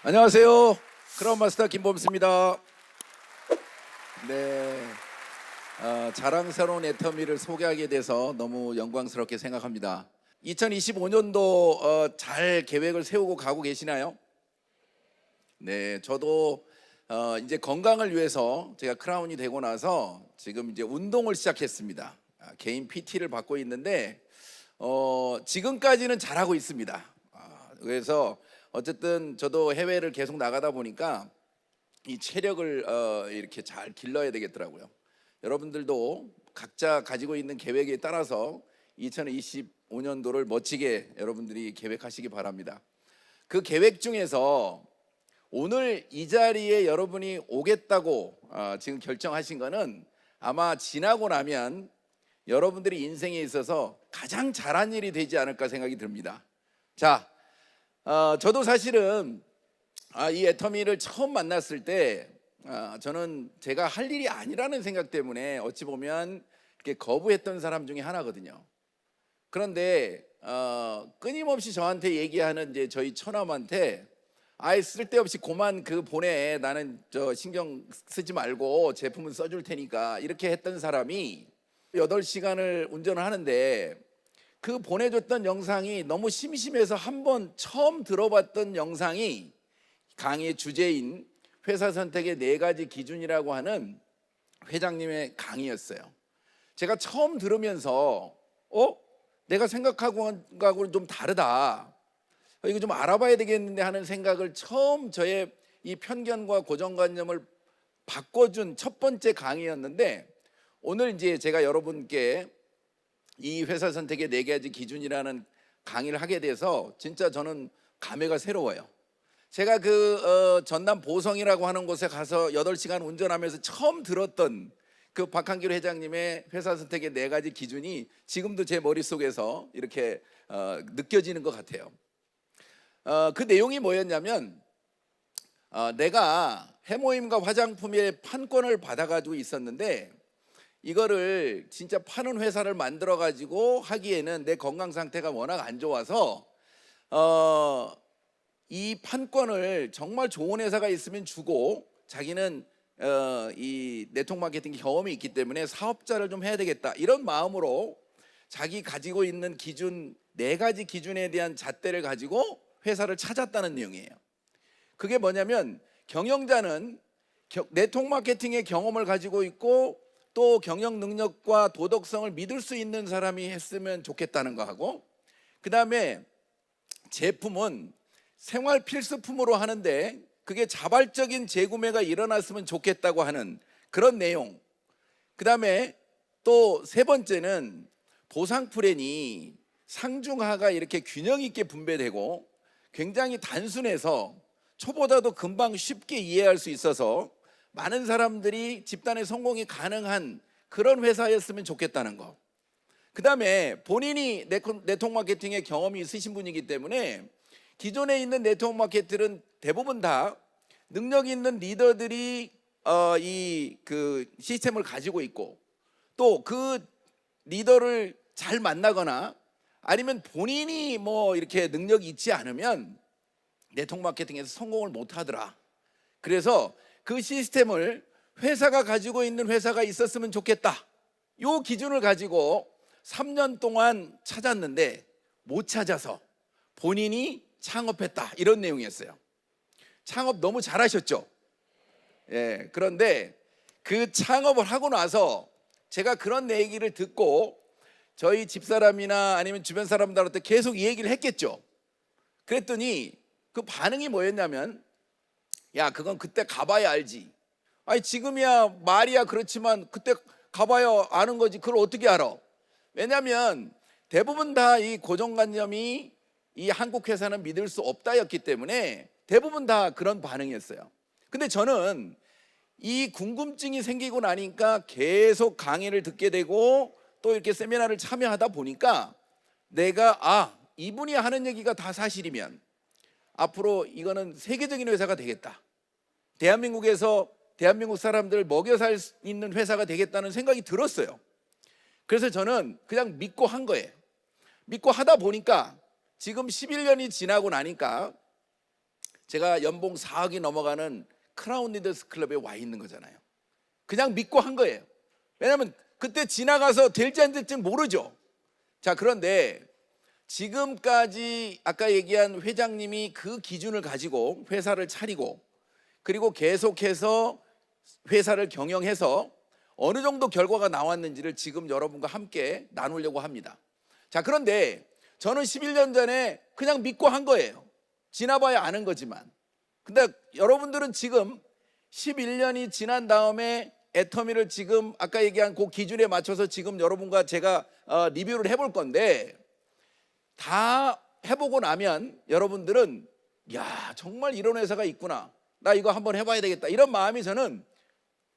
안녕하세요. 크라운 마스터 김범수입니다. 네, 자랑스러운 애터미를 소개하게 돼서 너무 영광스럽게 생각합니다. 2025년도 잘 계획을 세우고 가고 계시나요? 네, 저도 이제 건강을 위해서 제가 크라운이 되고 나서 지금 이제 운동을 시작했습니다. 개인 PT를 받고 있는데 지금까지는 잘하고 있습니다. 그래서 어쨌든 저도 해외를 계속 나가다 보니까 이 체력을 이렇게 잘 길러야 되겠더라고요. 여러분들도 각자 가지고 있는 계획에 따라서 2025년도를 멋지게 여러분들이 계획하시기 바랍니다. 그 계획 중에서 오늘 이 자리에 여러분이 오겠다고 지금 결정하신 거는 아마 지나고 나면 여러분들이 인생에 있어서 가장 잘한 일이 되지 않을까 생각이 듭니다. 자, 저도 사실은 이 애터미를 처음 만났을 때 저는 제가 할 일이 아니라는 생각 때문에 어찌 보면 이렇게 거부했던 사람 중에 하나거든요. 그런데 끊임없이 저한테 얘기하는 이제 저희 처남한테 아예 쓸데없이 고만 그 보내, 나는 저 신경 쓰지 말고 제품은 써줄 테니까, 이렇게 했던 사람이 8시간을 운전을 하는데 그 보내줬던 영상이 너무 심심해서 한번 처음 들어봤던 영상이 강의의 주제인 회사 선택의 4가지 기준이라고 하는 회장님의 강의였어요. 제가 처음 들으면서 내가 생각하고는 좀 다르다, 이거 좀 알아봐야 되겠는데 하는 생각을, 처음 저의 이 편견과 고정관념을 바꿔준 첫 번째 강의였는데, 오늘 이제 제가 여러분께 이 회사 선택의 4가지 기준이라는 강의를 하게 돼서 진짜 저는 감회가 새로워요. 제가 그 전남 보성이라고 하는 곳에 가서 8시간 운전하면서 처음 들었던 그 박한길 회장님의 회사 선택의 4가지 기준이 지금도 제 머릿속에서 이렇게 느껴지는 것 같아요. 그 내용이 뭐였냐면, 내가 해모임과 화장품의 판권을 받아가지고 있었는데 이거를 진짜 파는 회사를 만들어 가지고 하기에는 내 건강 상태가 워낙 안 좋아서 이 판권을 정말 좋은 회사가 있으면 주고, 자기는 이 네트워크 마케팅 경험이 있기 때문에 사업자를 좀 해야 되겠다, 이런 마음으로 자기 가지고 있는 기준 4가지 기준에 대한 잣대를 가지고 회사를 찾았다는 내용이에요. 그게 뭐냐면, 경영자는 네트워크 마케팅의 경험을 가지고 있고 또 경영 능력과 도덕성을 믿을 수 있는 사람이 했으면 좋겠다는 거하고, 그 다음에 제품은 생활 필수품으로 하는데 그게 자발적인 재구매가 일어났으면 좋겠다고 하는 그런 내용. 그 다음에 또 3번째는 보상 플랜이 상중하가 이렇게 균형 있게 분배되고 굉장히 단순해서 초보자도 금방 쉽게 이해할 수 있어서 많은 사람들이 집단의 성공이 가능한 그런 회사였으면 좋겠다는 거. 그 다음에 본인이 네트워크 마케팅의 경험이 있으신 분이기 때문에 기존에 있는 네트워크 마케터는 대부분 다 능력 있는 리더들이 이 그 시스템을 가지고 있고, 또 그 리더를 잘 만나거나 아니면 본인이 뭐 이렇게 능력이 있지 않으면 네트워크 마케팅에서 성공을 못 하더라. 그래서 그 시스템을 회사가 가지고 있는 회사가 있었으면 좋겠다, 요 기준을 가지고 3년 동안 찾았는데 못 찾아서 본인이 창업했다, 이런 내용이었어요. 창업 너무 잘하셨죠? 예, 그런데 그 창업을 하고 나서 제가 그런 얘기를 듣고 저희 집사람이나 아니면 주변 사람들한테 계속 이 얘기를 했겠죠. 그랬더니 그 반응이 뭐였냐면, 야, 그건 그때 가봐야 알지. 아니 지금이야 말이야 그렇지만 그때 가봐야 아는 거지, 그걸 어떻게 알아? 왜냐하면 대부분 다 이 고정관념이 이 한국 회사는 믿을 수 없다였기 때문에 대부분 다 그런 반응이었어요. 근데 저는 이 궁금증이 생기고 나니까 계속 강의를 듣게 되고 또 이렇게 세미나를 참여하다 보니까 내가 이분이 하는 얘기가 다 사실이면 앞으로 이거는 세계적인 회사가 되겠다, 대한민국에서 대한민국 사람들 먹여 살 수 있는 회사가 되겠다는 생각이 들었어요. 그래서 저는 그냥 믿고 한 거예요. 믿고 하다 보니까 지금 11년이 지나고 나니까 제가 연봉 4억이 넘어가는 크라운 리더스 클럽에 와 있는 거잖아요. 그냥 믿고 한 거예요. 왜냐하면 그때 지나가서 될지 안 될지 모르죠. 자, 그런데 지금까지 아까 얘기한 회장님이 그 기준을 가지고 회사를 차리고 그리고 계속해서 회사를 경영해서 어느 정도 결과가 나왔는지를 지금 여러분과 함께 나누려고 합니다. 자, 그런데 저는 11년 전에 그냥 믿고 한 거예요. 지나봐야 아는 거지만. 근데 여러분들은 지금 11년이 지난 다음에 애터미를 지금 아까 얘기한 그 기준에 맞춰서 지금 여러분과 제가 리뷰를 해볼 건데, 다 해보고 나면 여러분들은 야, 정말 이런 회사가 있구나, 나 이거 한번 해봐야 되겠다, 이런 마음이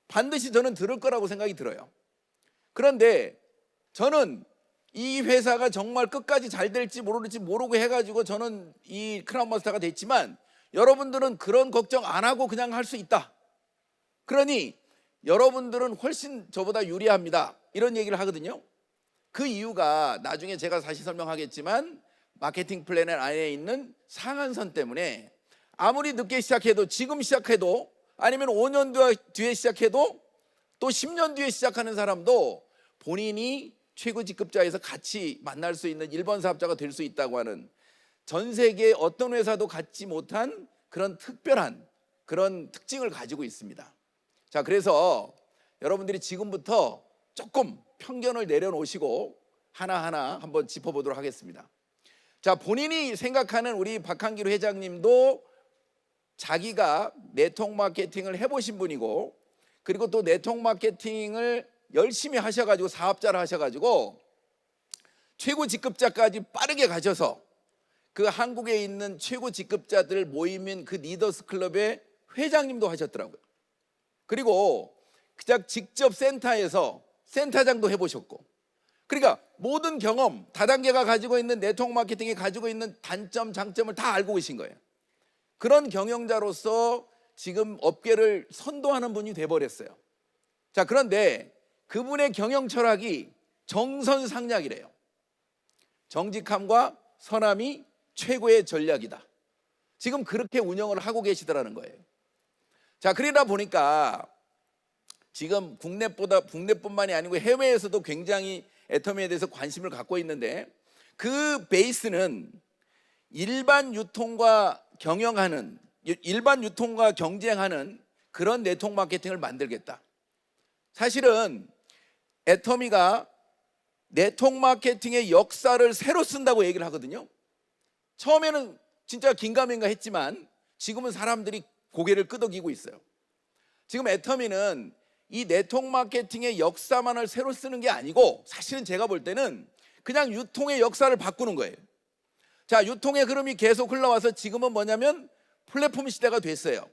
반드시 저는 들을 거라고 생각이 들어요. 그런데 저는 이 회사가 정말 끝까지 잘 될지 모를지 모르고 해가지고 저는 이 크라운 마스터가 됐지만, 여러분들은 그런 걱정 안 하고 그냥 할 수 있다. 그러니 여러분들은 훨씬 저보다 유리합니다, 이런 얘기를 하거든요. 그 이유가 나중에 제가 다시 설명하겠지만, 마케팅 플랜 안에 있는 상한선 때문에 아무리 늦게 시작해도, 지금 시작해도, 아니면 5년 뒤에 시작해도, 또 10년 뒤에 시작하는 사람도 본인이 최고 직급자에서 같이 만날 수 있는 1번 사업자가 될 수 있다고 하는, 전 세계 어떤 회사도 갖지 못한 그런 특별한 그런 특징을 가지고 있습니다. 자, 그래서 여러분들이 지금부터 조금 편견을 내려놓으시고 하나하나 한번 짚어보도록 하겠습니다. 자, 본인이 생각하는 우리 박한길 회장님도 자기가 네트워크 마케팅을 해보신 분이고, 그리고 또 네트워크 마케팅을 열심히 하셔가지고 사업자를 하셔가지고 최고 직급자까지 빠르게 가셔서 그 한국에 있는 최고 직급자들 모임인 그 리더스 클럽의 회장님도 하셨더라고요. 그리고 그냥 직접 센터에서 센터장도 해보셨고, 그러니까 모든 경험, 다단계가 가지고 있는 네트워크 마케팅이 가지고 있는 단점, 장점을 다 알고 계신 거예요. 그런 경영자로서 지금 업계를 선도하는 분이 돼버렸어요. 자, 그런데 그분의 경영 철학이 정선상략이래요. 정직함과 선함이 최고의 전략이다. 지금 그렇게 운영을 하고 계시더라는 거예요. 자, 그러다 보니까 지금 국내뿐만이 아니고 해외에서도 굉장히 애터미에 대해서 관심을 갖고 있는데, 그 베이스는 일반 유통과 경쟁하는 그런 네트워크 마케팅을 만들겠다. 사실은 애터미가 네트워크 마케팅의 역사를 새로 쓴다고 얘기를 하거든요. 처음에는 진짜 긴가민가 했지만 지금은 사람들이 고개를 끄덕이고 있어요. 지금 애터미는 이 네트워크 마케팅의 역사만을 새로 쓰는 게 아니고, 사실은 제가 볼 때는 그냥 유통의 역사를 바꾸는 거예요. 자, 유통의 흐름이 계속 흘러와서 지금은 뭐냐면 플랫폼 시대가 됐어요.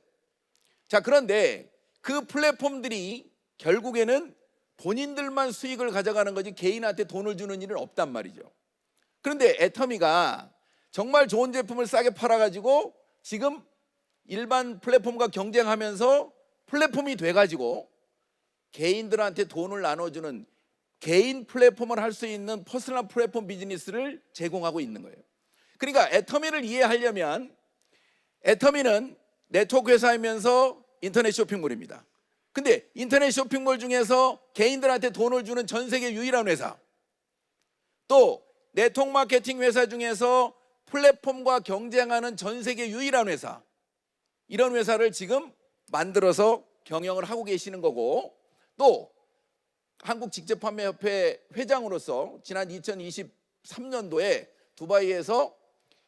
자, 그런데 그 플랫폼들이 결국에는 본인들만 수익을 가져가는 거지 개인한테 돈을 주는 일은 없단 말이죠. 그런데 애터미가 정말 좋은 제품을 싸게 팔아가지고 지금 일반 플랫폼과 경쟁하면서 플랫폼이 돼가지고 개인들한테 돈을 나눠주는 개인 플랫폼을 할 수 있는 퍼스널 플랫폼 비즈니스를 제공하고 있는 거예요. 그러니까 애터미를 이해하려면, 애터미는 네트워크 회사이면서 인터넷 쇼핑몰입니다. 근데 인터넷 쇼핑몰 중에서 개인들한테 돈을 주는 전 세계 유일한 회사, 또 네트워크 마케팅 회사 중에서 플랫폼과 경쟁하는 전 세계 유일한 회사, 이런 회사를 지금 만들어서 경영을 하고 계시는 거고, 또 한국직접판매협회 회장으로서 지난 2023년도에 두바이에서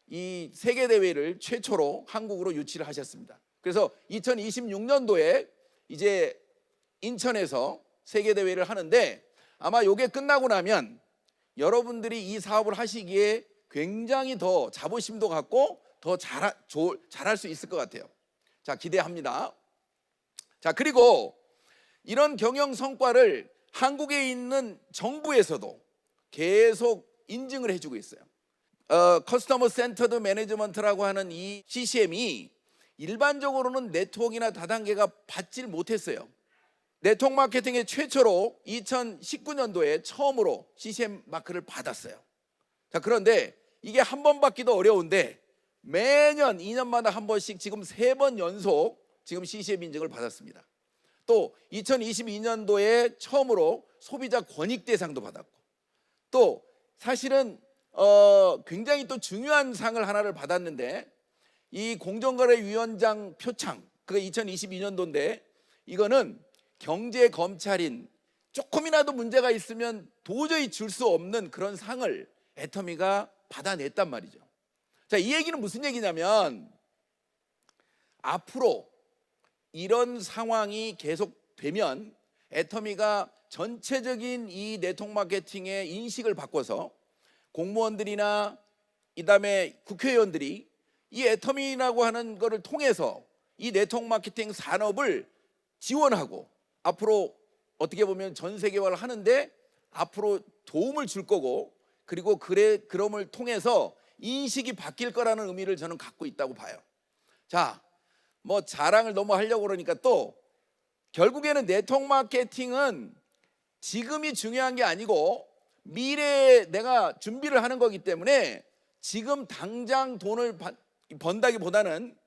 이 세계대회를 최초로 한국으로 유치를 하셨습니다. 그래서 2026년도에 이제 인천에서 세계대회를 하는데, 아마 이게 끝나고 나면 여러분들이 이 사업을 하시기에 굉장히 더 자부심도 갖고 더 잘할 수 있을 것 같아요. 자, 기대합니다. 자, 그리고 이런 경영 성과를 한국에 있는 정부에서도 계속 인증을 해주고 있어요. 커스터머 센터드 매니지먼트라고 하는 이 CCM이 일반적으로는 네트워크나 다단계가 받질 못했어요. 네트워크 마케팅의 최초로 2019년도에 처음으로 CCM 마크를 받았어요. 자, 그런데 이게 한 번 받기도 어려운데 매년 2년마다 한 번씩 지금 3번 연속 지금 CCM 인증을 받았습니다. 또 2022년도에 처음으로 소비자 권익 대상도 받았고, 또 사실은 굉장히 또 중요한 상을 하나를 받았는데, 이 공정거래위원장 표창, 그게 2022년도인데 이거는 경제검찰인, 조금이라도 문제가 있으면 도저히 줄 수 없는 그런 상을 애터미가 받아냈단 말이죠. 자, 이 얘기는 무슨 얘기냐면, 앞으로 이런 상황이 계속되면 애터미가 전체적인 이 네트워크 마케팅의 인식을 바꿔서 공무원들이나 그다음에 국회의원들이 이 애터미라고 하는 거를 통해서 이 네트워크 마케팅 산업을 지원하고, 앞으로 어떻게 보면 전 세계화를 하는데 앞으로 도움을 줄 거고, 그리고 그럼을 통해서 인식이 바뀔 거라는 의미를 저는 갖고 있다고 봐요. 자, 뭐 자랑을 너무 하려고 그러니까, 또 결국에는 네트워크 마케팅은 지금이 중요한 게 아니고 미래에 내가 준비를 하는 거기 때문에 지금 당장 돈을 번다기보다는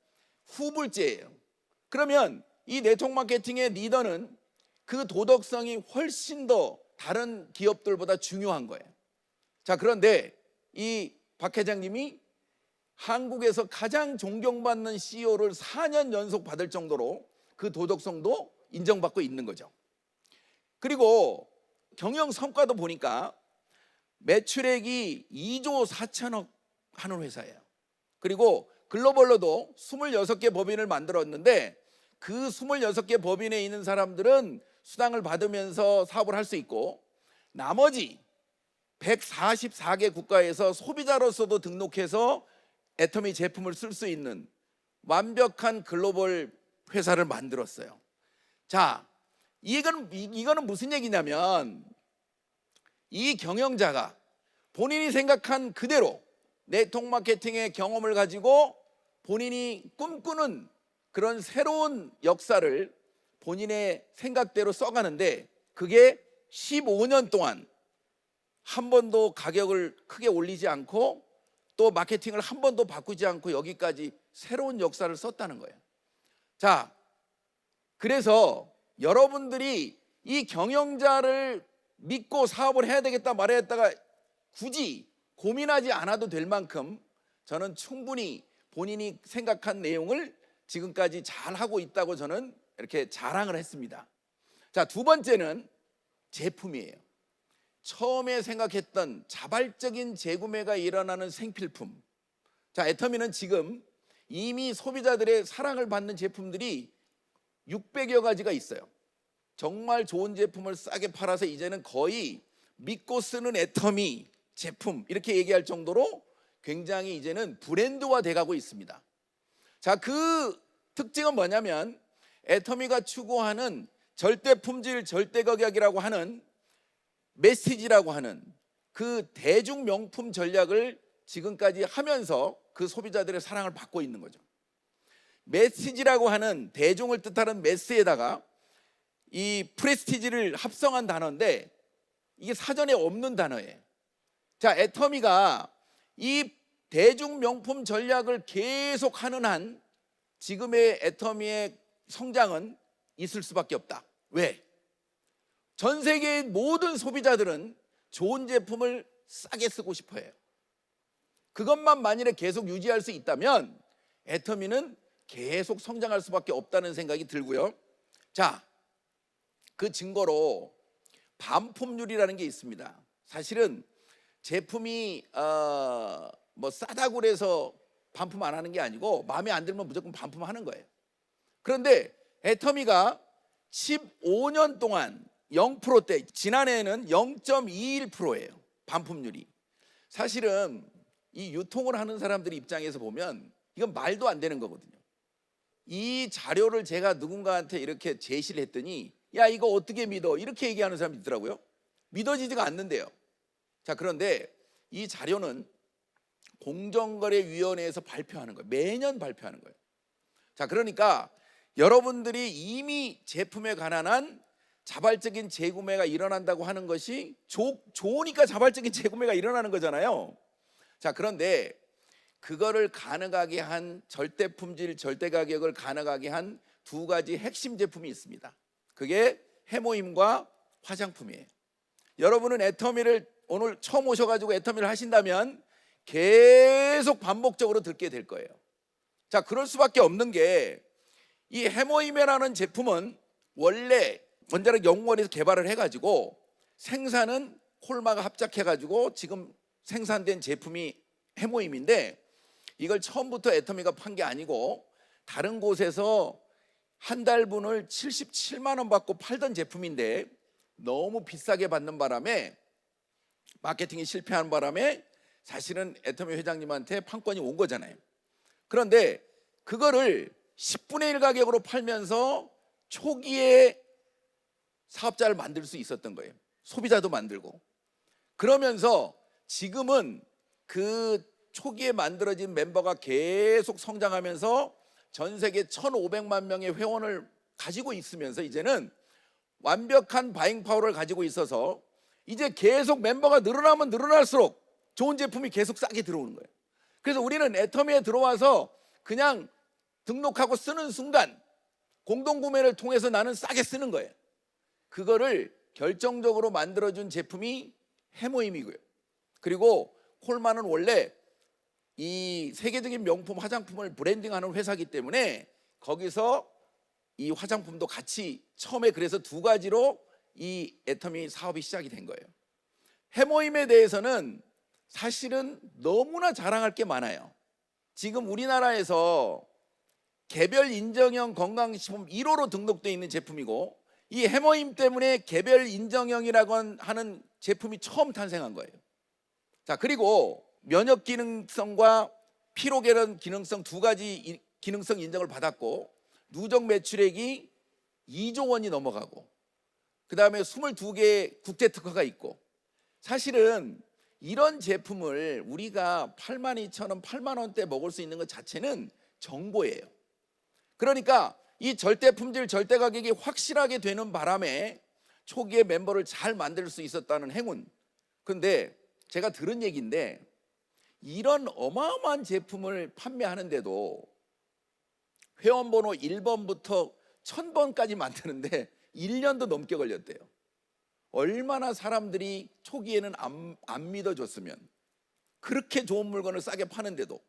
후불제예요. 그러면 이 네트워크 마케팅의 리더는 그 도덕성이 훨씬 더 다른 기업들보다 중요한 거예요. 자, 그런데 이 박 회장님이 한국에서 가장 존경받는 CEO를 4년 연속 받을 정도로 그 도덕성도 인정받고 있는 거죠. 그리고 경영 성과도 보니까 매출액이 2조 4천억 하는 회사예요. 그리고 글로벌로도 26개 법인을 만들었는데, 그 26개 법인에 있는 사람들은 수당을 받으면서 사업을 할 수 있고, 나머지 144개 국가에서 소비자로서도 등록해서 애터미 제품을 쓸 수 있는 완벽한 글로벌 회사를 만들었어요. 자, 이거는 무슨 얘기냐면, 이 경영자가 본인이 생각한 그대로 네트워크 마케팅의 경험을 가지고 본인이 꿈꾸는 그런 새로운 역사를 본인의 생각대로 써가는데, 그게 15년 동안 한 번도 가격을 크게 올리지 않고 또 마케팅을 한 번도 바꾸지 않고 여기까지 새로운 역사를 썼다는 거예요. 자, 그래서 여러분들이 이 경영자를 믿고 사업을 해야 되겠다 말아야 했다가 굳이 고민하지 않아도 될 만큼 저는 충분히 본인이 생각한 내용을 지금까지 잘 하고 있다고 저는 이렇게 자랑을 했습니다. 자, 두 번째는 제품이에요. 처음에 생각했던 자발적인 재구매가 일어나는 생필품. 자, 애터미는 지금 이미 소비자들의 사랑을 받는 제품들이 600여 가지가 있어요. 정말 좋은 제품을 싸게 팔아서 이제는 거의 믿고 쓰는 애터미 제품, 이렇게 얘기할 정도로 굉장히 이제는 브랜드화 돼가고 있습니다. 자, 그 특징은 뭐냐면, 애터미가 추구하는 절대 품질 절대 가격이라고 하는 메시지라고 하는 그 대중 명품 전략을 지금까지 하면서 그 소비자들의 사랑을 받고 있는 거죠. 메시지라고 하는, 대중을 뜻하는 메스에다가 이 프레스티지를 합성한 단어인데, 이게 사전에 없는 단어예요. 자, 애터미가 이 대중 명품 전략을 계속 하는 한 지금의 애터미의 성장은 있을 수밖에 없다. 왜? 전 세계의 모든 소비자들은 좋은 제품을 싸게 쓰고 싶어 해요. 그것만 만일에 계속 유지할 수 있다면 애터미는 계속 성장할 수밖에 없다는 생각이 들고요. 자, 그 증거로 반품률이라는 게 있습니다. 사실은 제품이 뭐 싸다고 그래서 반품 안 하는 게 아니고, 마음에 안 들면 무조건 반품하는 거예요. 그런데 애터미가 15년 동안 0%대, 지난해에는 0.21%예요. 반품률이. 사실은 이 유통을 하는 사람들 입장에서 보면 이건 말도 안 되는 거거든요. 이 자료를 제가 누군가한테 이렇게 제시를 했더니, 야, 이거 어떻게 믿어? 이렇게 얘기하는 사람이 있더라고요. 믿어지지가 않는데요. 자, 그런데 이 자료는 공정거래위원회에서 발표하는 거예요. 매년 발표하는 거예요. 자, 그러니까 여러분들이 이미 제품에 관한 한 자발적인 재구매가 일어난다고 하는 것이 좋으니까 자발적인 재구매가 일어나는 거잖아요. 자, 그런데 그거를 가능하게 한 절대 품질, 절대 가격을 가능하게 한 두 가지 핵심 제품이 있습니다. 그게 해모임과 화장품이에요. 여러분은 애터미를 오늘 처음 오셔가지고 애터미를 하신다면 계속 반복적으로 듣게 될 거예요. 자, 그럴 수밖에 없는 게 이 해모임이라는 제품은 원래 원자력 연구원에서 개발을 해가지고 생산은 콜마가 합작해가지고 지금 생산된 제품이 해모임인데, 이걸 처음부터 애터미가 판 게 아니고 다른 곳에서 한 달분을 77만 원 받고 팔던 제품인데 너무 비싸게 받는 바람에, 마케팅이 실패한 바람에 사실은 애터미 회장님한테 판권이 온 거잖아요. 그런데 그거를 10분의 1 가격으로 팔면서 초기에 사업자를 만들 수 있었던 거예요. 소비자도 만들고. 그러면서 지금은 그 초기에 만들어진 멤버가 계속 성장하면서 전 세계 1,500만 명의 회원을 가지고 있으면서 이제는 완벽한 바잉 파워를 가지고 있어서 이제 계속 멤버가 늘어나면 늘어날수록 좋은 제품이 계속 싸게 들어오는 거예요. 그래서 우리는 애터미에 들어와서 그냥 등록하고 쓰는 순간 공동구매를 통해서 나는 싸게 쓰는 거예요. 그거를 결정적으로 만들어준 제품이 해모임이고요. 그리고 콜마는 원래 이 세계적인 명품 화장품을 브랜딩하는 회사이기 때문에 거기서 이 화장품도 같이 처음에 그래서 두 가지로 이 애터미 사업이 시작이 된 거예요. 해모임에 대해서는 사실은 너무나 자랑할 게 많아요. 지금 우리나라에서 개별 인정형 건강식품 1호로 등록되어 있는 제품이고, 이 해모임 때문에 개별 인정형이라고 하는 제품이 처음 탄생한 거예요. 자, 그리고 면역 기능성과 피로 개선 기능성 두 가지 기능성 인정을 받았고, 누적 매출액이 2조 원이 넘어가고, 그 다음에 22개 국제 특허가 있고, 사실은 이런 제품을 우리가 82,000원, 8만 원대 먹을 수 있는 것 자체는 정보예요. 그러니까 이 절대 품질, 절대 가격이 확실하게 되는 바람에 초기에 멤버를 잘 만들 수 있었다는 행운. 그런데 제가 들은 얘기인데, 이런 어마어마한 제품을 판매하는데도 회원번호 1번부터 1000번까지 만드는데 1년도 넘게 걸렸대요. 얼마나 사람들이 초기에는 안 믿어줬으면, 그렇게 좋은 물건을 싸게 파는데도.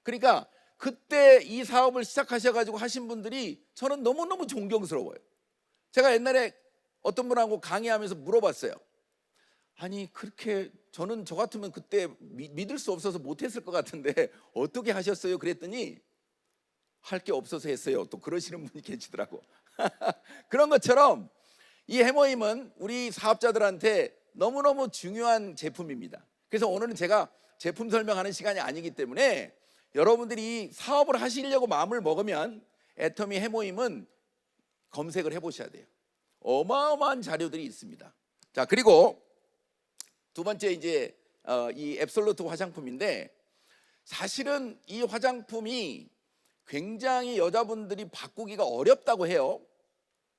그러니까 그때 이 사업을 시작하셔가지고 하신 분들이 저는 너무너무 존경스러워요. 제가 옛날에 어떤 분하고 강의하면서 물어봤어요. 아니, 그렇게 저는 저 같으면 그때 믿을 수 없어서 못했을 것 같은데 어떻게 하셨어요? 그랬더니 할 게 없어서 했어요. 또 그러시는 분이 계시더라고. 그런 것처럼 이 해모임은 우리 사업자들한테 너무너무 중요한 제품입니다. 그래서 오늘은 제가 제품 설명하는 시간이 아니기 때문에 여러분들이 사업을 하시려고 마음을 먹으면 애터미 해모임은 검색을 해보셔야 돼요. 어마어마한 자료들이 있습니다. 자, 그리고 두 번째 이제 이 앱솔루트 화장품인데, 사실은 이 화장품이 굉장히 여자분들이 바꾸기가 어렵다고 해요.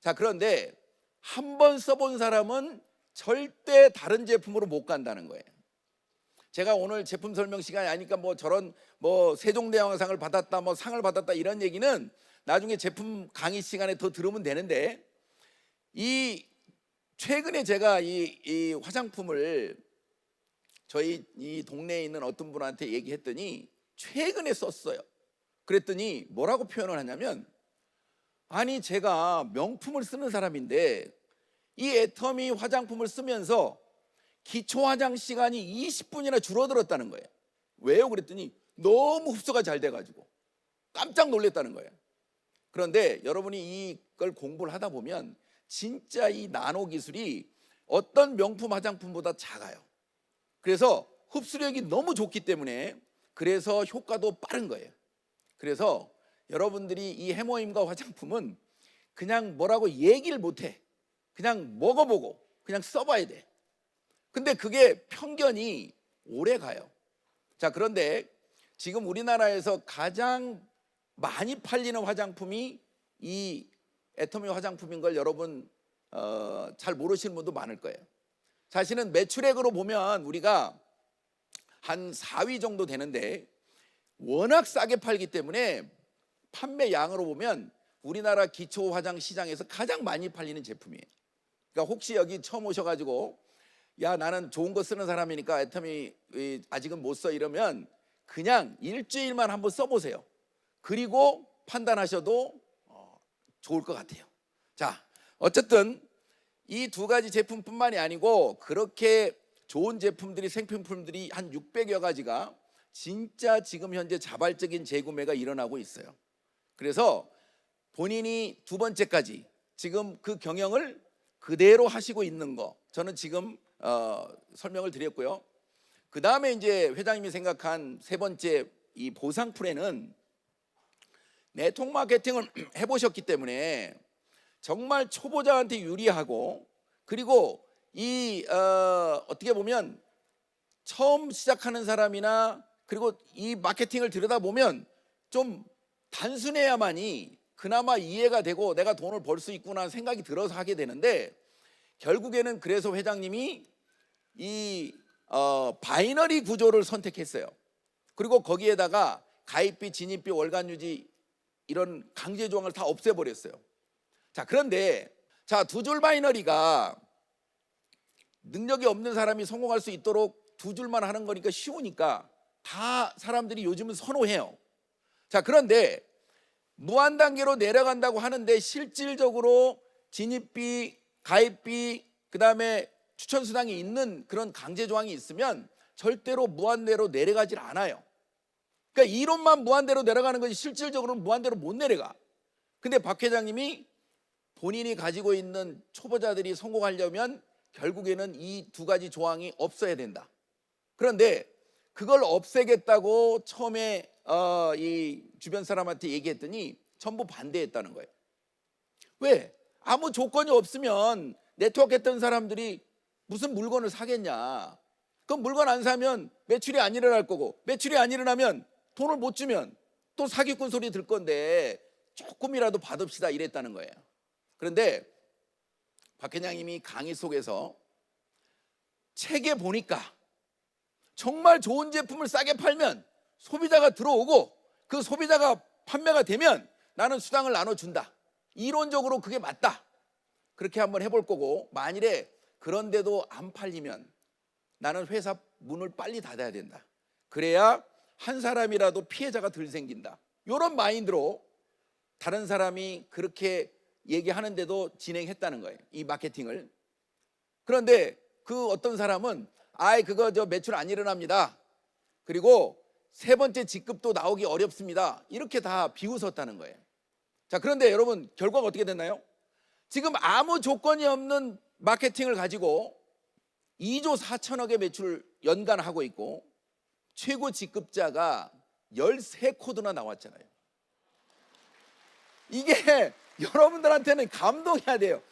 자, 그런데 한 번 써본 사람은 절대 다른 제품으로 못 간다는 거예요. 제가 오늘 제품 설명 시간이 아니니까 뭐 저런 뭐 세종대왕상을 받았다, 뭐 상을 받았다 이런 얘기는 나중에 제품 강의 시간에 더 들으면 되는데, 이 최근에 제가 이 화장품을 저희 이 동네에 있는 어떤 분한테 얘기했더니 최근에 썼어요. 그랬더니 뭐라고 표현을 하냐면, 아니 제가 명품을 쓰는 사람인데 이 애터미 화장품을 쓰면서 기초 화장 시간이 20분이나 줄어들었다는 거예요. 왜요? 그랬더니 너무 흡수가 잘 돼가지고 깜짝 놀랐다는 거예요. 그런데 여러분이 이걸 공부를 하다 보면 진짜 이 나노 기술이 어떤 명품 화장품보다 작아요. 그래서 흡수력이 너무 좋기 때문에 그래서 효과도 빠른 거예요. 그래서 여러분들이 이 해모임과 화장품은 그냥 뭐라고 얘기를 못해. 그냥 먹어보고 그냥 써봐야 돼. 근데 그게 편견이 오래 가요. 자, 그런데 지금 우리나라에서 가장 많이 팔리는 화장품이 이 애터미 화장품인 걸 여러분 잘 모르시는 분도 많을 거예요. 사실은 매출액으로 보면 우리가 한 4위 정도 되는데, 워낙 싸게 팔기 때문에 판매량으로 보면 우리나라 기초 화장 시장에서 가장 많이 팔리는 제품이에요. 그러니까 혹시 여기 처음 오셔가지고 야 나는 좋은 거 쓰는 사람이니까 애터미 아직은 못 써 이러면 그냥 일주일만 한번 써보세요. 그리고 판단하셔도 좋을 것 같아요. 자, 어쨌든 이 두 가지 제품뿐만이 아니고 그렇게 좋은 제품들이 생필품들이 한 600여 가지가 진짜 지금 현재 자발적인 재구매가 일어나고 있어요. 그래서 본인이 두 번째까지 지금 그 경영을 그대로 하시고 있는 거 저는 지금 설명을 드렸고요. 그 다음에 이제 회장님이 생각한 세 번째 이 보상 플랜은 네트워크 마케팅을 해보셨기 때문에 정말 초보자한테 유리하고 그리고 이 어떻게 보면 처음 시작하는 사람이나 그리고 이 마케팅을 들여다보면 좀 단순해야만이 그나마 이해가 되고 내가 돈을 벌 수 있구나 생각이 들어서 하게 되는데 결국에는 그래서 회장님이 이 바이너리 구조를 선택했어요. 그리고 거기에다가 가입비, 진입비, 월간 유지 이런 강제 조항을 다 없애버렸어요. 자, 그런데 자, 두 줄 바이너리가 능력이 없는 사람이 성공할 수 있도록 두 줄만 하는 거니까 쉬우니까 다 사람들이 요즘은 선호해요. 자, 그런데 무한 단계로 내려간다고 하는데 실질적으로 진입비, 가입비, 그다음에 추천 수당이 있는 그런 강제 조항이 있으면 절대로 무한대로 내려가질 않아요. 그러니까 이론만 무한대로 내려가는 것이 실질적으로는 무한대로 못 내려가. 근데 박 회장님이 본인이 가지고 있는 초보자들이 성공하려면 결국에는 이 두 가지 조항이 없어야 된다. 그런데 그걸 없애겠다고 처음에 이 주변 사람한테 얘기했더니 전부 반대했다는 거예요. 왜? 아무 조건이 없으면 네트워크 했던 사람들이 무슨 물건을 사겠냐. 그럼 물건 안 사면 매출이 안 일어날 거고 매출이 안 일어나면 돈을 못 주면 또 사기꾼 소리 들 건데 조금이라도 받읍시다 이랬다는 거예요. 그런데 박 회장님이 강의 속에서 책에 보니까 정말 좋은 제품을 싸게 팔면 소비자가 들어오고 그 소비자가 판매가 되면 나는 수당을 나눠준다. 이론적으로 그게 맞다. 그렇게 한번 해볼 거고 만일에 그런데도 안 팔리면 나는 회사 문을 빨리 닫아야 된다. 그래야 한 사람이라도 피해자가 덜 생긴다. 이런 마인드로 다른 사람이 그렇게 얘기하는데도 진행했다는 거예요. 이 마케팅을. 그런데 그 어떤 사람은 그거 저 매출 안 일어납니다. 그리고 세 번째 직급도 나오기 어렵습니다. 이렇게 다 비웃었다는 거예요. 자, 그런데 여러분 결과가 어떻게 됐나요? 지금 아무 조건이 없는 마케팅을 가지고 2조 4천억의 매출을 연간 하고 있고 최고 직급자가 13코드나 나왔잖아요. 이게 여러분들한테는 감동해야 돼요.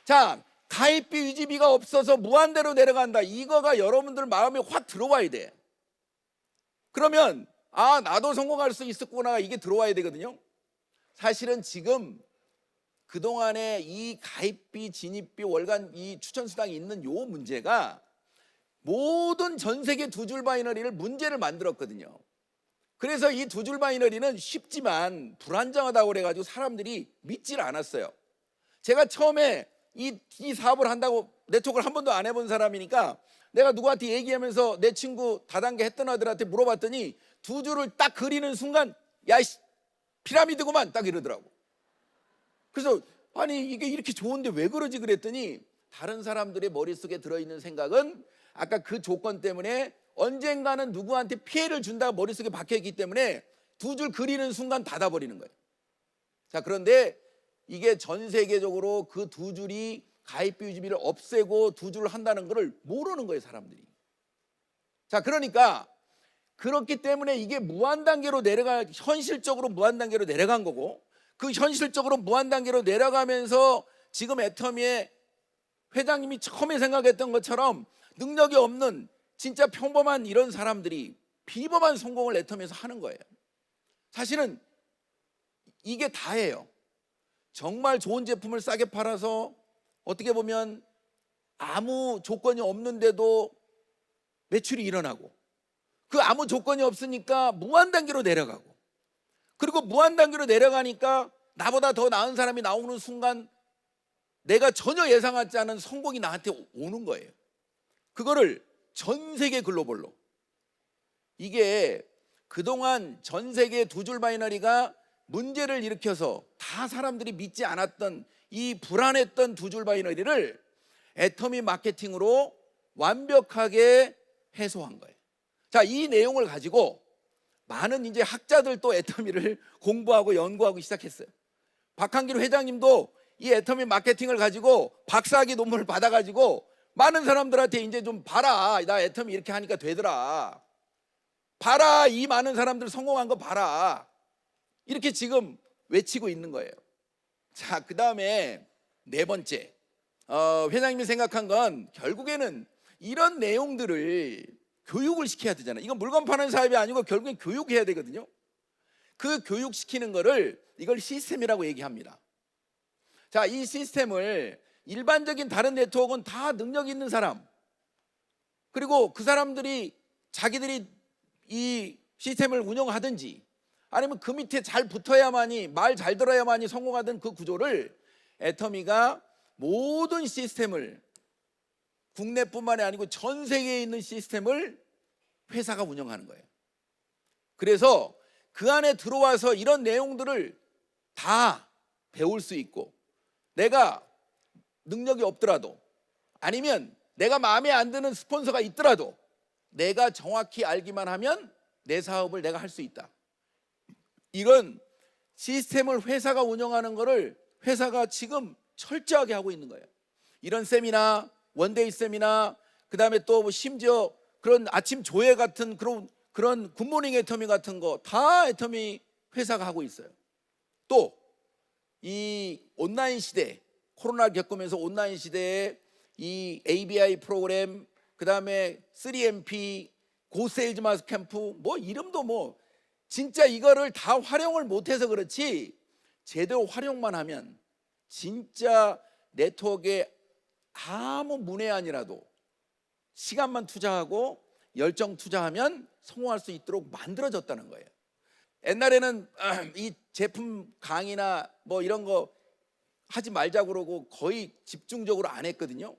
자, 가입비 유지비가 없어서 무한대로 내려간다. 이거가 여러분들 마음에 확 들어와야 돼. 그러면 나도 성공할 수 있었구나 이게 들어와야 되거든요. 사실은 지금 그동안에 이 가입비, 진입비, 월간 이 추천수당이 있는 요 문제가 모든 전 세계 두 줄 바이너리를 문제를 만들었거든요. 그래서 이 두 줄 바이너리는 쉽지만 불안정하다고 그래가지고 사람들이 믿질 않았어요. 제가 처음에 이 사업을 한다고 네트워크를 한 번도 안 해본 사람이니까 내가 누구한테 얘기하면서 내 친구 다단계 했던 아들한테 물어봤더니 두 줄을 딱 그리는 순간 야 피라미드구만 딱 이러더라고. 그래서 아니 이게 이렇게 좋은데 왜 그러지 그랬더니 다른 사람들의 머릿속에 들어있는 생각은 아까 그 조건 때문에 언젠가는 누구한테 피해를 준다고 머릿속에 박혀있기 때문에 두 줄 그리는 순간 닫아버리는 거예요. 자, 그런데 이게 전 세계적으로 그 두 줄이 가입비 유지비를 없애고 두 줄을 한다는 것을 모르는 거예요, 사람들이. 자, 그러니까 그렇기 때문에 이게 무한단계로 현실적으로 무한단계로 내려간 거고 그 현실적으로 무한단계로 내려가면서 지금 애터미의 회장님이 처음에 생각했던 것처럼 능력이 없는 진짜 평범한 이런 사람들이 비범한 성공을 애터미에서 하는 거예요. 사실은 이게 다예요. 정말 좋은 제품을 싸게 팔아서 어떻게 보면 아무 조건이 없는데도 매출이 일어나고 그 아무 조건이 없으니까 무한 단계로 내려가고, 그리고 무한 단계로 내려가니까 나보다 더 나은 사람이 나오는 순간 내가 전혀 예상하지 않은 성공이 나한테 오는 거예요. 그거를 전 세계 글로벌로. 이게 그동안 전 세계 두 줄 바이너리가 문제를 일으켜서 다 사람들이 믿지 않았던 이 불안했던 두 줄 바이너리를 애터미 마케팅으로 완벽하게 해소한 거예요. 자, 이 내용을 가지고 많은 이제 학자들도 애터미를 공부하고 연구하고 시작했어요. 박한길 회장님도 이 애터미 마케팅을 가지고 박사학위 논문을 받아가지고 많은 사람들한테 이제 좀 봐라, 나 애터미 이렇게 하니까 되더라, 봐라, 이 많은 사람들 성공한 거 봐라, 이렇게 지금 외치고 있는 거예요. 자, 그 다음에 네 번째, 회장님이 생각한 건 결국에는 이런 내용들을 교육을 시켜야 되잖아요. 이건 물건 파는 사업이 아니고 결국엔 교육해야 되거든요. 그 교육시키는 거를 이걸 시스템이라고 얘기합니다. 자, 이 시스템을 일반적인 다른 네트워크는 다 능력 있는 사람, 그리고 그 사람들이 자기들이 이 시스템을 운영하든지 아니면 그 밑에 잘 붙어야만이, 말 잘 들어야만이 성공하던 그 구조를 애터미가 모든 시스템을, 국내뿐만이 아니고 전 세계에 있는 시스템을 회사가 운영하는 거예요. 그래서 그 안에 들어와서 이런 내용들을 다 배울 수 있고, 내가 능력이 없더라도 아니면 내가 마음에 안 드는 스폰서가 있더라도 내가 정확히 알기만 하면 내 사업을 내가 할 수 있다. 이런 시스템을 회사가 운영하는 거를 회사가 지금 철저하게 하고 있는 거예요. 이런 세미나, 원데이 세미나, 그 다음에 또 심지어 그런 아침 조회 같은 그런 굿모닝 애터미 같은 거 다 애터미 회사가 하고 있어요. 또 이 온라인 시대, 코로나를 겪으면서 온라인 시대에 이 ABI 프로그램, 그 다음에 3MP, 고세일즈 마스 캠프, 뭐 이름도 뭐 진짜 이거를 다 활용을 못해서 그렇지, 제대로 활용만 하면 진짜 네트워크에 아무 문외한이라도 시간만 투자하고 열정 투자하면 성공할 수 있도록 만들어졌다는 거예요. 옛날에는 이 제품 강의나 뭐 이런 거 하지 말자고 그러고 거의 집중적으로 안 했거든요.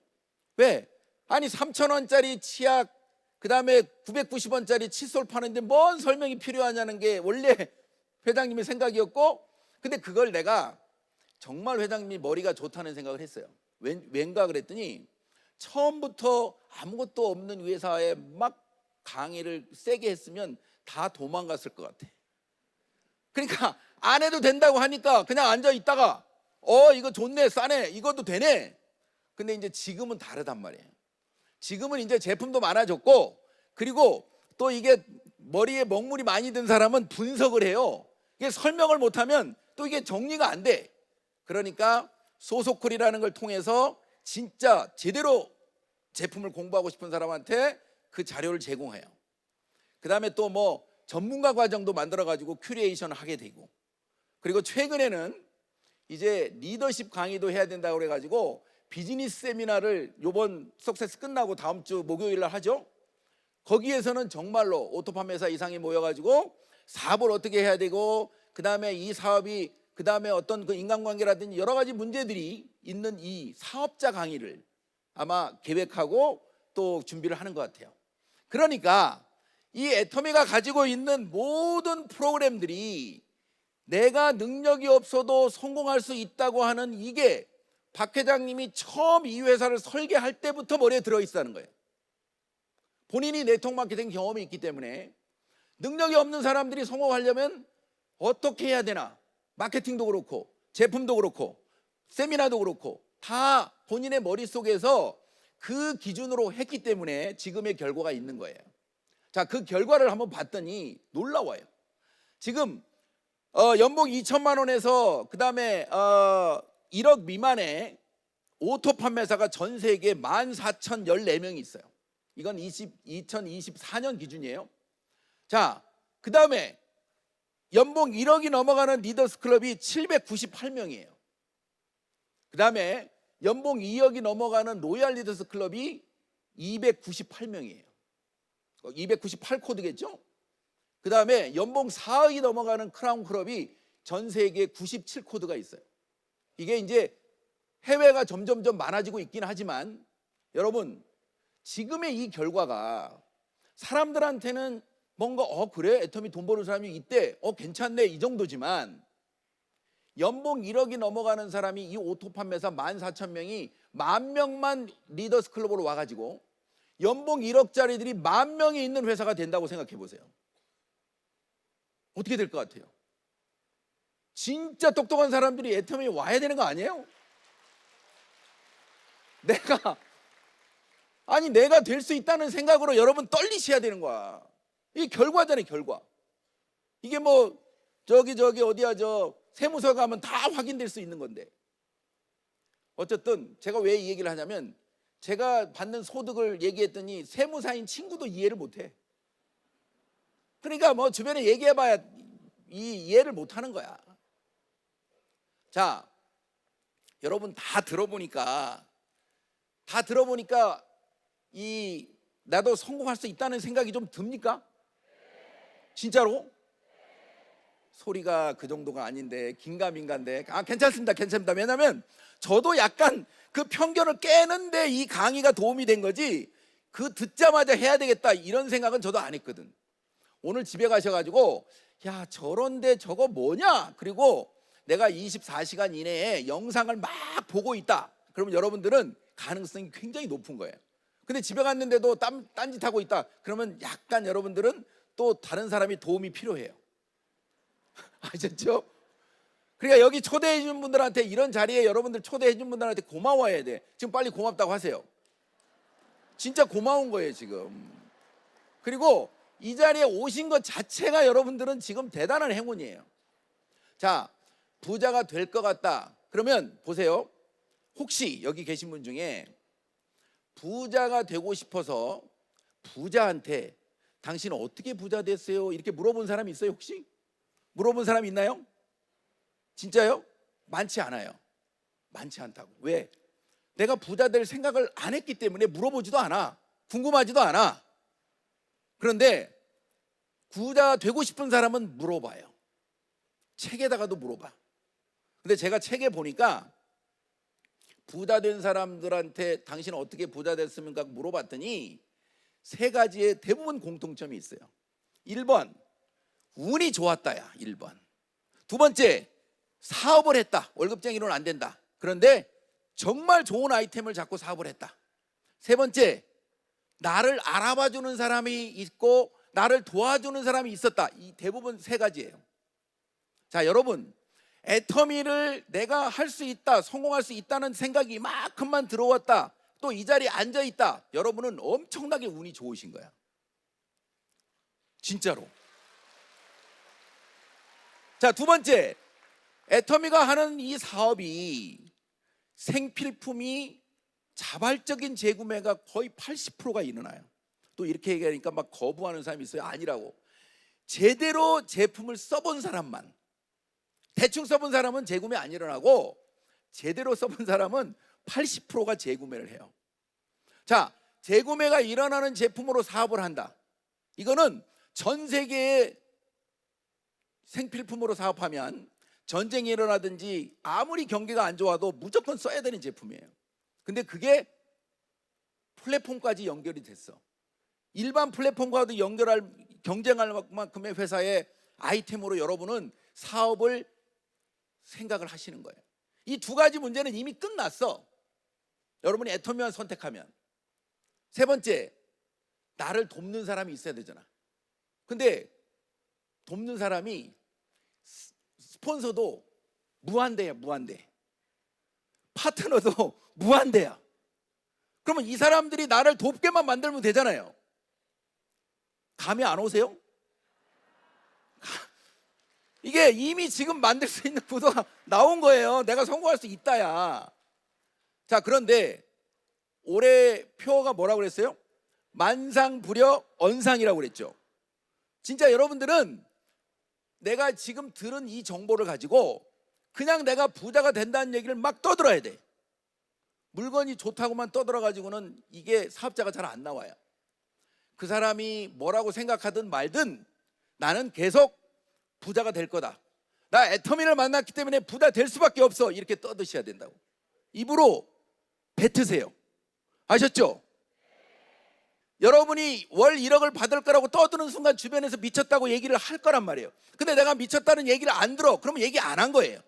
왜? 아니 3,000원짜리 치약, 그 다음에 990원짜리 칫솔 파는데 뭔 설명이 필요하냐는 게 원래 회장님의 생각이었고, 근데 그걸 내가 정말 회장님이 머리가 좋다는 생각을 했어요. 왠가 그랬더니 처음부터 아무것도 없는 회사에 막 강의를 세게 했으면 다 도망갔을 것 같아. 그러니까 안 해도 된다고 하니까 그냥 앉아 있다가 이거 좋네, 싸네, 이것도 되네. 근데 이제 지금은 다르단 말이에요. 지금은 이제 제품도 많아졌고, 그리고 또 이게 머리에 먹물이 많이 든 사람은 분석을 해요. 이게 설명을 못하면 또 이게 정리가 안 돼. 그러니까 소속콜이라는 걸 통해서 진짜 제대로 제품을 공부하고 싶은 사람한테 그 자료를 제공해요. 그 다음에 또 뭐 전문가 과정도 만들어가지고 큐레이션을 하게 되고, 그리고 최근에는 이제 리더십 강의도 해야 된다고 그래가지고 비즈니스 세미나를 요번 석세스 끝나고 다음 주 목요일 날 하죠. 거기에서는 정말로 오토 판매사 이상이 모여가지고 사업을 어떻게 해야 되고, 그 다음에 이 사업이, 그 다음에 어떤 그 인간관계라든지 여러 가지 문제들이 있는 이 사업자 강의를 아마 계획하고 또 준비를 하는 것 같아요. 그러니까 이 애터미가 가지고 있는 모든 프로그램들이 내가 능력이 없어도 성공할 수 있다고 하는, 이게 박 회장님이 처음 이 회사를 설계할 때부터 머리에 들어있다는 거예요. 본인이 네트워크 마케팅 경험이 있기 때문에 능력이 없는 사람들이 성공하려면 어떻게 해야 되나, 마케팅도 그렇고 제품도 그렇고 세미나도 그렇고 다 본인의 머릿속에서 그 기준으로 했기 때문에 지금의 결과가 있는 거예요. 자, 그 결과를 한번 봤더니 놀라워요. 지금 연봉 2천만 원에서 그 다음에 1억 미만의 오토 판매사가 전 세계에 14,014명이 있어요. 이건 2024년 기준이에요. 자, 그 다음에 연봉 1억이 넘어가는 리더스 클럽이 798명이에요. 그 다음에 연봉 2억이 넘어가는 로얄 리더스 클럽이 298명이에요. 298코드겠죠? 그 다음에 연봉 4억이 넘어가는 크라운 클럽이 전 세계에 97코드가 있어요. 이게 이제 해외가 점점점 많아지고 있긴 하지만 여러분, 지금의 이 결과가 사람들한테는 뭔가 그래? 애터미 돈 버는 사람이 있대. 괜찮네. 이 정도지만 연봉 1억이 넘어가는 사람이 이 오토 판매사 14,000명이 10,000명만 리더스 클럽으로 와가지고 연봉 1억짜리들이 10,000명이 있는 회사가 된다고 생각해 보세요. 어떻게 될 것 같아요? 진짜 똑똑한 사람들이 애터미에 와야 되는 거 아니에요? 내가 될 수 있다는 생각으로 여러분 떨리셔야 되는 거야. 이게 결과잖아요, 결과. 이게 뭐 저기 어디야 세무서 가면 다 확인될 수 있는 건데. 어쨌든 제가 왜 이 얘기를 하냐면 제가 받는 소득을 얘기했더니 세무사인 친구도 이해를 못해. 그러니까 뭐 주변에 얘기해봐야 이해를 못하는 거야. 자, 여러분 다 들어보니까 나도 성공할 수 있다는 생각이 좀 듭니까? 진짜로? 소리가 그 정도가 아닌데 긴가민가인데 괜찮습니다. 왜냐하면 저도 약간 그 편견을 깨는데 이 강의가 도움이 된 거지 그 듣자마자 해야 되겠다 이런 생각은 저도 안 했거든. 오늘 집에 가셔가지고 야 저런데 저거 뭐냐, 그리고 내가 24시간 이내에 영상을 막 보고 있다, 그러면 여러분들은 가능성이 굉장히 높은 거예요. 근데 집에 갔는데도 딴짓하고 있다, 그러면 약간 여러분들은 또 다른 사람이 도움이 필요해요. 아셨죠? 그러니까 여기 초대해 준 분들한테, 이런 자리에 여러분들 초대해 준 분들한테 고마워해야 돼. 지금 빨리 고맙다고 하세요. 진짜 고마운 거예요 지금. 그리고 이 자리에 오신 것 자체가 여러분들은 지금 대단한 행운이에요. 자, 부자가 될 것 같다 그러면 보세요. 혹시 여기 계신 분 중에 부자가 되고 싶어서 부자한테 당신 어떻게 부자 됐어요? 이렇게 물어본 사람이 있어요? 혹시? 물어본 사람 있나요? 진짜요? 많지 않아요. 많지 않다고. 왜? 내가 부자 될 생각을 안 했기 때문에 물어보지도 않아. 궁금하지도 않아. 그런데 부자 되고 싶은 사람은 물어봐요. 책에다가도 물어봐. 근데 제가 책에 보니까 부자 된 사람들한테 당신 어떻게 부자 됐습니까? 물어봤더니 세 가지의 대부분 공통점이 있어요. 1번 운이 좋았다야. 1번. 두 번째, 사업을 했다. 월급쟁이로는 안 된다. 그런데 정말 좋은 아이템을 잡고 사업을 했다. 세 번째, 나를 알아봐주는 사람이 있고 나를 도와주는 사람이 있었다. 이 대부분 세 가지예요. 자, 여러분, 애터미를 내가 할 수 있다, 성공할 수 있다는 생각이 이만큼만 들어왔다, 또 이 자리에 앉아 있다, 여러분은 엄청나게 운이 좋으신 거야. 진짜로. 자, 두 번째, 애터미가 하는 이 사업이 생필품이 자발적인 재구매가 거의 80%가 일어나요. 또 이렇게 얘기하니까 막 거부하는 사람이 있어요. 아니라고. 제대로 제품을 써본 사람만, 대충 써본 사람은 재구매 안 일어나고 제대로 써본 사람은 80%가 재구매를 해요. 자, 재구매가 일어나는 제품으로 사업을 한다. 이거는 전 세계의 생필품으로 사업하면 전쟁이 일어나든지 아무리 경기가 안 좋아도 무조건 써야 되는 제품이에요. 근데 그게 플랫폼까지 연결이 됐어. 일반 플랫폼과도 경쟁할 만큼의 회사의 아이템으로 여러분은 사업을 생각을 하시는 거예요. 이 두 가지 문제는 이미 끝났어. 여러분이 애터미만 선택하면. 세 번째, 나를 돕는 사람이 있어야 되잖아. 근데 돕는 사람이 스폰서도 무한대야. 무한대. 파트너도 무한대야. 그러면 이 사람들이 나를 돕게만 만들면 되잖아요. 감이 안 오세요? 이게 이미 지금 만들 수 있는 구도가 나온 거예요. 내가 성공할 수 있다야. 자, 그런데 올해 표어가 뭐라고 그랬어요? 만상부려 언상이라고 그랬죠. 진짜 여러분들은 내가 지금 들은 이 정보를 가지고 그냥 내가 부자가 된다는 얘기를 막 떠들어야 돼. 물건이 좋다고만 떠들어 가지고는 이게 사업자가 잘 안 나와요. 그 사람이 뭐라고 생각하든 말든 나는 계속 부자가 될 거다. 나 애터미를 만났기 때문에 부자 될 수밖에 없어. 이렇게 떠드셔야 된다고. 입으로 뱉으세요. 아셨죠? 여러분이 월 1억을 받을 거라고 떠드는 순간 주변에서 미쳤다고 얘기를 할 거란 말이에요. 근데 내가 미쳤다는 얘기를 안 들어. 그러면 얘기 안 한 거예요.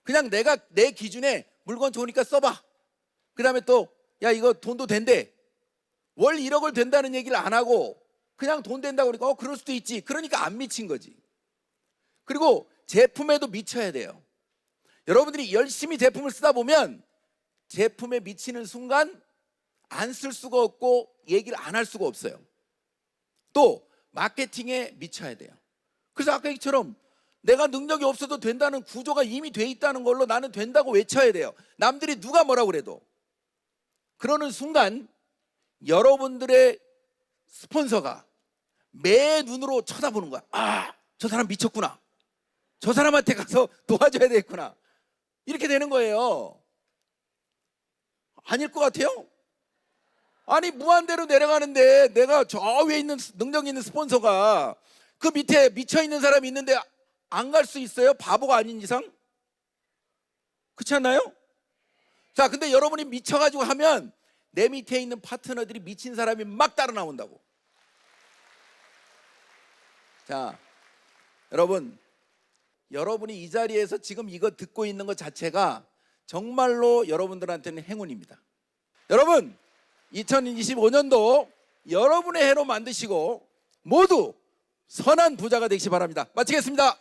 그냥 내가 내 기준에 물건 좋으니까 써봐. 그 다음에 또 야 이거 돈도 된대. 월 1억을 된다는 얘기를 안 하고 그냥 돈 된다고 그러니까 그럴 수도 있지. 그러니까 안 미친 거지. 그리고 제품에도 미쳐야 돼요. 여러분들이 열심히 제품을 쓰다 보면 제품에 미치는 순간 안 쓸 수가 없고 얘기를 안 할 수가 없어요. 또 마케팅에 미쳐야 돼요. 그래서 아까 얘기처럼 내가 능력이 없어도 된다는 구조가 이미 돼 있다는 걸로 나는 된다고 외쳐야 돼요. 남들이 누가 뭐라고 그래도. 그러는 순간 여러분들의 스폰서가 매 눈으로 쳐다보는 거야. 아, 저 사람 미쳤구나. 저 사람한테 가서 도와줘야 되겠구나. 이렇게 되는 거예요. 아닐 것 같아요? 아니 무한대로 내려가는데 내가 저 위에 있는 능력 있는 스폰서가 그 밑에 미쳐있는 사람이 있는데 안 갈 수 있어요? 바보가 아닌 이상? 그렇지 않나요? 자, 근데 여러분이 미쳐가지고 하면 내 밑에 있는 파트너들이 미친 사람이 막 따라 나온다고. 자, 여러분이 이 자리에서 지금 이거 듣고 있는 것 자체가 정말로 여러분들한테는 행운입니다. 여러분 2025년도 여러분의 해로 만드시고 모두 선한 부자가 되시기 바랍니다. 마치겠습니다.